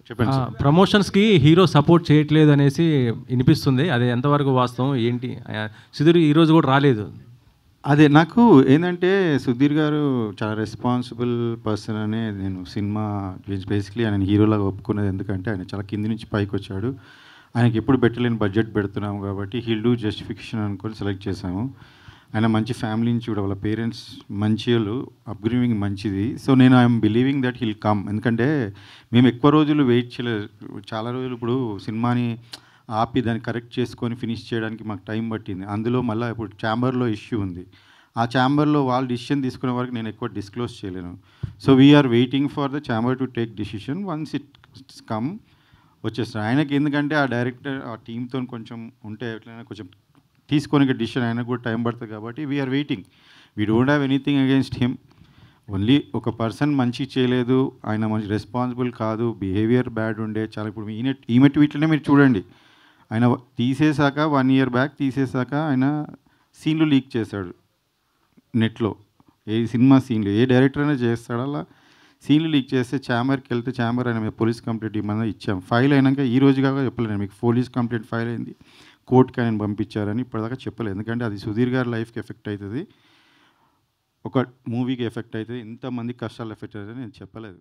చెప్పండి sir. ప్రమోషన్స్‌కి hero support చేయట్లేదు అనేసి వినిపిస్తుంది. అది ఎంతవరకు వాస్తవం ఏంటి? సుధీర్ ఈరోజు కూడా రాలేదు. అదే నాకు ఏందంటే సుధీర్ గారు చాలా రెస్పాన్సిబుల్ పర్సన్ అనే నేను సినిమా బేసిక్‌లీ ఆయనని హీరోలాగా ఒప్పుకున్నది ఎందుకంటే ఆయన చాలా కింది నుంచి పైకొచ్చాడు. ఆయనకి ఎప్పుడు పెట్టలేని బడ్జెట్ పెడుతున్నాము కాబట్టి హీల్ డూ జస్టిఫికేషన్ అనుకొని సెలెక్ట్ చేశాము. ఆయన మంచి ఫ్యామిలీ నుంచి కూడా వాళ్ళ పేరెంట్స్ మంచోళ్ళు, అప్‌బ్రింగింగ్ మంచిది. సో నేను I'm believing that he'll come. ఎందుకంటే మేము ఎక్కువ రోజులు వెయిట్ చేయలేదు. చాలా రోజులు ఇప్పుడు సినిమాని ఆపి దాన్ని కరెక్ట్ చేసుకొని ఫినిష్ చేయడానికి మాకు టైం పట్టింది. అందులో మళ్ళీ ఇప్పుడు ఛాంబర్‌లో ఇష్యూ ఉంది. ఆ ఛాంబర్‌లో వాళ్ళు డిసిషన్ తీసుకునే వరకు నేను ఎక్కువ డిస్క్లోజ్ చేయలేను. So we're waiting for the chamber to take decision. Once it's come వచ్చేస్తాడు. ఆయనకి ఎందుకంటే ఆ డైరెక్టర్ ఆ టీమ్‌తో కొంచెం ఉంటే ఎట్లైనా కొంచెం తీసుకోనికి డిసిషన్ ఆయనకు కూడా టైం పడుతుంది కాబట్టి we're waiting. We don't have anything against him. Only ఒక పర్సన్ మంచి చేయలేదు, ఆయన మంచి రెస్పాన్సిబుల్ కాదు, బిహేవియర్ బ్యాడ్ ఉండే చాలా. ఇప్పుడు ఈమె ట్వీట్లనే మీరు చూడండి. ఆయన తీసేశాక 1 ఇయర్ బ్యాక్ తీసేశాక ఆయన సీన్లు లీక్ చేశాడు నెట్‌లో. ఏ సినిమా సీన్లు ఏ డైరెక్టర్ అయినా చేస్తాడు అలా. సీన్లు లీక్ చేస్తే ఛాంబర్కి వెళ్తే ఛాంబర్ ఆయన మీద పోలీస్ కంప్లైంట్ ఇవ్వమని ఇచ్చాం. ఫైల్ అయినాక ఈ రోజు కాక చెప్పలేదు మీకు పోలీస్ కంప్లైంట్ ఫైల్ అయింది, కోర్టుకి ఆయన పంపించారని ఇప్పటిదాకా చెప్పలేదు. ఎందుకంటే అది సుధీర్ గారి లైఫ్కి ఎఫెక్ట్ అవుతుంది, ఒక మూవీకి ఎఫెక్ట్ అవుతుంది, ఇంతమంది కష్టాలు ఎఫెక్ట్ అవుతుంది నేను చెప్పలేదు.